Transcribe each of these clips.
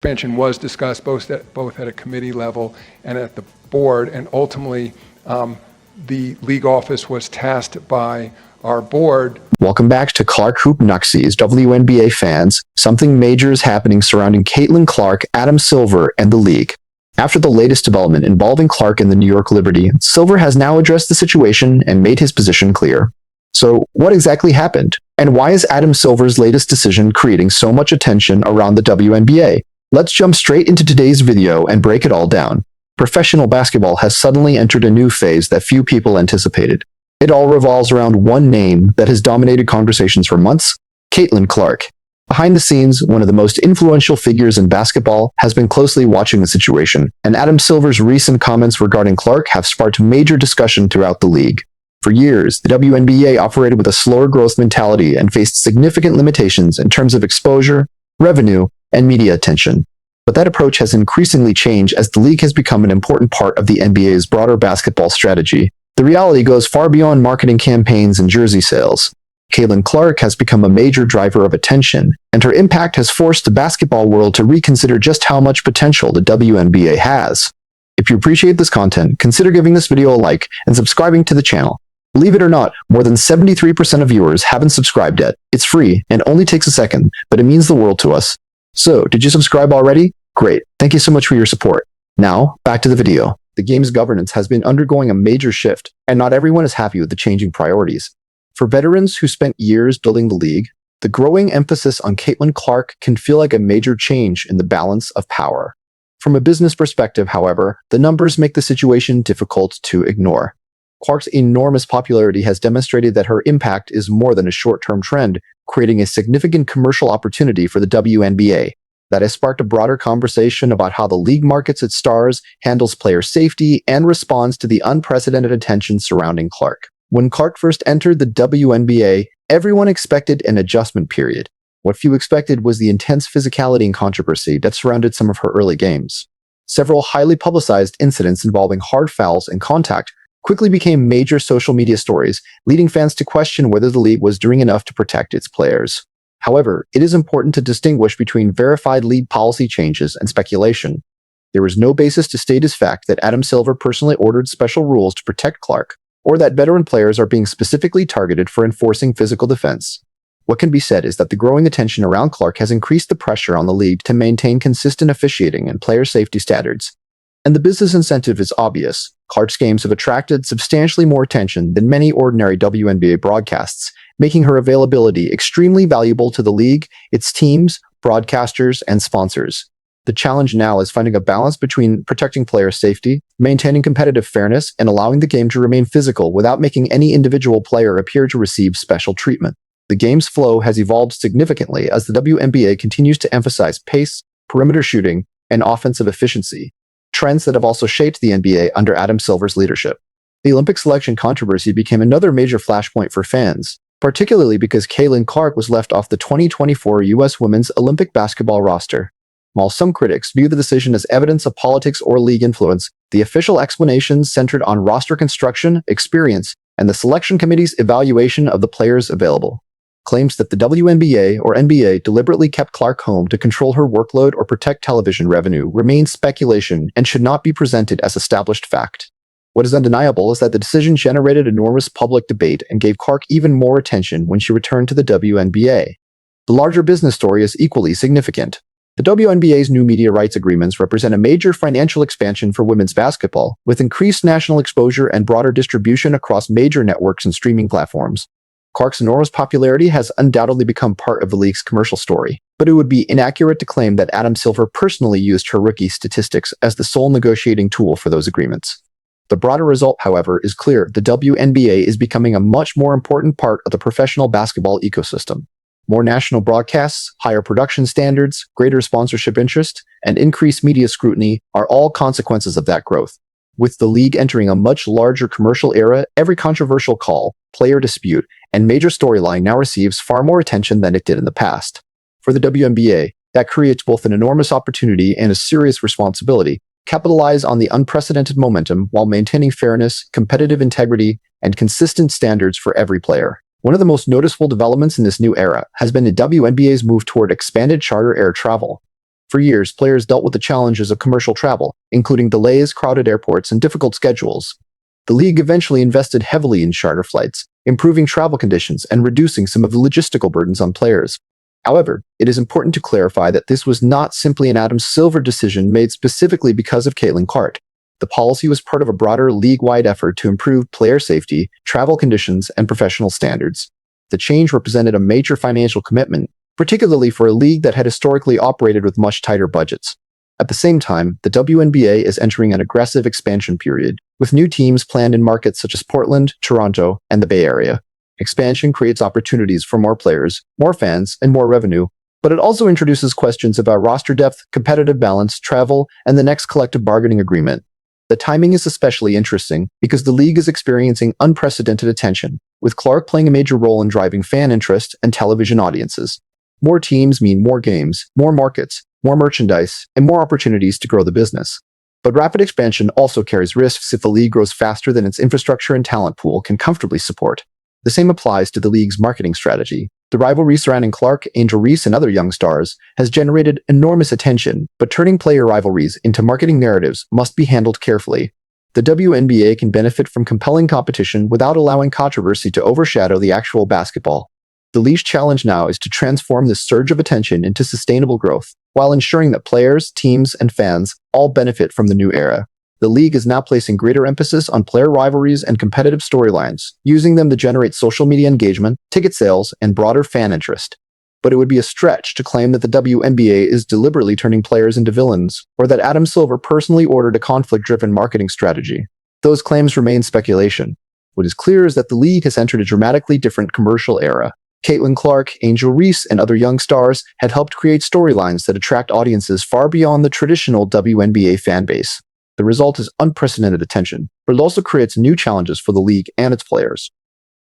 Expansion was discussed both at a committee level and at the board, and ultimately the league office was tasked by our board. Welcome back to Clark Hoop Nuxies, WNBA fans. Something major is happening surrounding Caitlin Clark, Adam Silver, and the league. After the latest development involving Clark and the New York Liberty, Silver has now addressed the situation and made his position clear. So, what exactly happened? And why is Adam Silver's latest decision creating so much attention around the WNBA? Let's jump straight into today's video and break it all down. Professional basketball has suddenly entered a new phase that few people anticipated. It all revolves around one name that has dominated conversations for months: Caitlin Clark. Behind the scenes, one of the most influential figures in basketball has been closely watching the situation, and Adam Silver's recent comments regarding Clark have sparked major discussion throughout the league. For years, the WNBA operated with a slower growth mentality and faced significant limitations in terms of exposure, revenue, and media attention. But that approach has increasingly changed as the league has become an important part of the NBA's broader basketball strategy. The reality goes far beyond marketing campaigns and jersey sales. Caitlin Clark has become a major driver of attention, and her impact has forced the basketball world to reconsider just how much potential the WNBA has. If you appreciate this content, consider giving this video a like and subscribing to the channel. Believe it or not, more than 73% of viewers haven't subscribed yet. It's free and only takes a second, but it means the world to us. So, did you subscribe already? Great. Thank you so much for your support. Now, back to the video. The game's governance has been undergoing a major shift, and not everyone is happy with the changing priorities. For veterans who spent years building the league, the growing emphasis on Caitlin Clark can feel like a major change in the balance of power. From a business perspective, however, the numbers make the situation difficult to ignore. Clark's enormous popularity has demonstrated that her impact is more than a short-term trend, creating a significant commercial opportunity for the WNBA. That has sparked a broader conversation about how the league markets its stars, handles player safety, and responds to the unprecedented attention surrounding Clark. When Clark first entered the WNBA, everyone expected an adjustment period. What few expected was the intense physicality and controversy that surrounded some of her early games. Several highly publicized incidents involving hard fouls and contact quickly became major social media stories, leading fans to question whether the league was doing enough to protect its players. However, it is important to distinguish between verified league policy changes and speculation. There is no basis to state as fact that Adam Silver personally ordered special rules to protect Clark, or that veteran players are being specifically targeted for enforcing physical defense. What can be said is that the growing attention around Clark has increased the pressure on the league to maintain consistent officiating and player safety standards. And the business incentive is obvious. Clark's games have attracted substantially more attention than many ordinary WNBA broadcasts, making her availability extremely valuable to the league, its teams, broadcasters, and sponsors. The challenge now is finding a balance between protecting player safety, maintaining competitive fairness, and allowing the game to remain physical without making any individual player appear to receive special treatment. The game's flow has evolved significantly as the WNBA continues to emphasize pace, perimeter shooting, and offensive efficiency, trends that have also shaped the NBA under Adam Silver's leadership. The Olympic selection controversy became another major flashpoint for fans, particularly because Caitlin Clark was left off the 2024 U.S. Women's Olympic basketball roster. While some critics view the decision as evidence of politics or league influence, the official explanations centered on roster construction, experience, and the selection committee's evaluation of the players available. Claims that the WNBA or NBA deliberately kept Clark home to control her workload or protect television revenue remain speculation and should not be presented as established fact. What is undeniable is that the decision generated enormous public debate and gave Clark even more attention when she returned to the WNBA. The larger business story is equally significant. The WNBA's new media rights agreements represent a major financial expansion for women's basketball, with increased national exposure and broader distribution across major networks and streaming platforms. Clark's enormous popularity has undoubtedly become part of the league's commercial story, but it would be inaccurate to claim that Adam Silver personally used her rookie statistics as the sole negotiating tool for those agreements. The broader result, however, is clear: the WNBA is becoming a much more important part of the professional basketball ecosystem. More national broadcasts, higher production standards, greater sponsorship interest, and increased media scrutiny are all consequences of that growth. With the league entering a much larger commercial era, every controversial call, player dispute, and major storyline now receives far more attention than it did in the past. For the WNBA, that creates both an enormous opportunity and a serious responsibility. Capitalize on the unprecedented momentum while maintaining fairness, competitive integrity, and consistent standards for every player. One of the most noticeable developments in this new era has been the WNBA's move toward expanded charter air travel. For years, players dealt with the challenges of commercial travel, including delays, crowded airports, and difficult schedules. The league eventually invested heavily in charter flights, improving travel conditions and reducing some of the logistical burdens on players. However, it is important to clarify that this was not simply an Adam Silver decision made specifically because of Caitlin Clark. The policy was part of a broader league-wide effort to improve player safety, travel conditions, and professional standards. The change represented a major financial commitment, particularly for a league that had historically operated with much tighter budgets. At the same time, the WNBA is entering an aggressive expansion period, with new teams planned in markets such as Portland, Toronto, and the Bay Area. Expansion creates opportunities for more players, more fans, and more revenue, but it also introduces questions about roster depth, competitive balance, travel, and the next collective bargaining agreement. The timing is especially interesting because the league is experiencing unprecedented attention, with Clark playing a major role in driving fan interest and television audiences. More teams mean more games, more markets, more merchandise, and more opportunities to grow the business. But rapid expansion also carries risks if the league grows faster than its infrastructure and talent pool can comfortably support. The same applies to the league's marketing strategy. The rivalry surrounding Clark, Angel Reese, and other young stars has generated enormous attention, but turning player rivalries into marketing narratives must be handled carefully. The WNBA can benefit from compelling competition without allowing controversy to overshadow the actual basketball. The league's challenge now is to transform this surge of attention into sustainable growth, while ensuring that players, teams, and fans all benefit from the new era. The league is now placing greater emphasis on player rivalries and competitive storylines, using them to generate social media engagement, ticket sales, and broader fan interest. But it would be a stretch to claim that the WNBA is deliberately turning players into villains, or that Adam Silver personally ordered a conflict-driven marketing strategy. Those claims remain speculation. What is clear is that the league has entered a dramatically different commercial era. Caitlin Clark, Angel Reese, and other young stars have helped create storylines that attract audiences far beyond the traditional WNBA fan base. The result is unprecedented attention, but it also creates new challenges for the league and its players.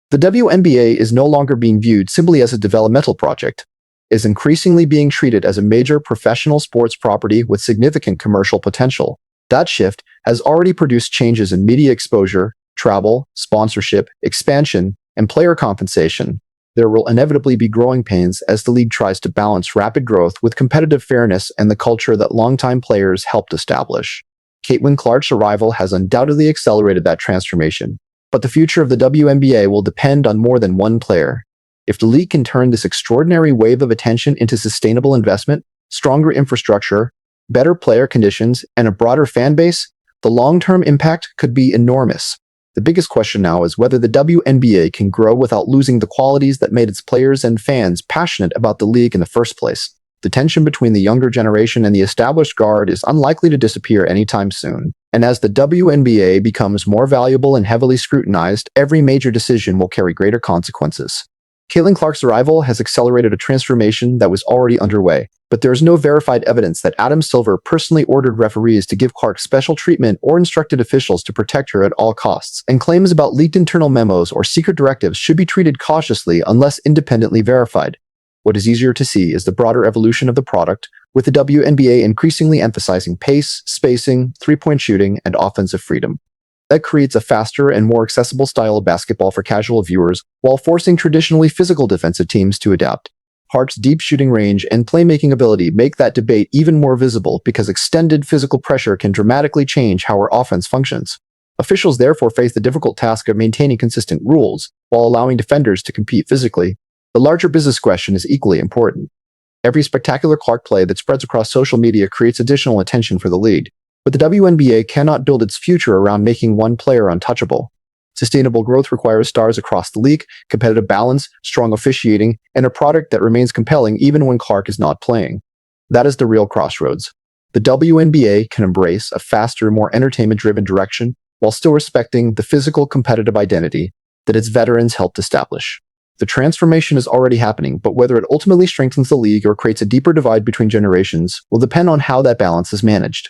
The WNBA is no longer being viewed simply as a developmental project. It is increasingly being treated as a major professional sports property with significant commercial potential. That shift has already produced changes in media exposure, travel, sponsorship, expansion, and player compensation. There will inevitably be growing pains as the league tries to balance rapid growth with competitive fairness and the culture that longtime players helped establish. Caitlin Clark's arrival has undoubtedly accelerated that transformation, but the future of the WNBA will depend on more than one player. If the league can turn this extraordinary wave of attention into sustainable investment, stronger infrastructure, better player conditions, and a broader fan base, the long-term impact could be enormous. The biggest question now is whether the WNBA can grow without losing the qualities that made its players and fans passionate about the league in the first place. The tension between the younger generation and the established guard is unlikely to disappear anytime soon. And as the WNBA becomes more valuable and heavily scrutinized, every major decision will carry greater consequences. Caitlin Clark's arrival has accelerated a transformation that was already underway, but there is no verified evidence that Adam Silver personally ordered referees to give Clark special treatment or instructed officials to protect her at all costs, and claims about leaked internal memos or secret directives should be treated cautiously unless independently verified. What is easier to see is the broader evolution of the product, with the WNBA increasingly emphasizing pace, spacing, three-point shooting, and offensive freedom. That creates a faster and more accessible style of basketball for casual viewers, while forcing traditionally physical defensive teams to adapt. Hart's deep shooting range and playmaking ability make that debate even more visible because extended physical pressure can dramatically change how our offense functions. Officials therefore face the difficult task of maintaining consistent rules, while allowing defenders to compete physically. The larger business question is equally important. Every spectacular Clark play that spreads across social media creates additional attention for the league. But the WNBA cannot build its future around making one player untouchable. Sustainable growth requires stars across the league, competitive balance, strong officiating, and a product that remains compelling even when Clark is not playing. That is the real crossroads. The WNBA can embrace a faster, more entertainment-driven direction while still respecting the physical competitive identity that its veterans helped establish. The transformation is already happening, but whether it ultimately strengthens the league or creates a deeper divide between generations will depend on how that balance is managed.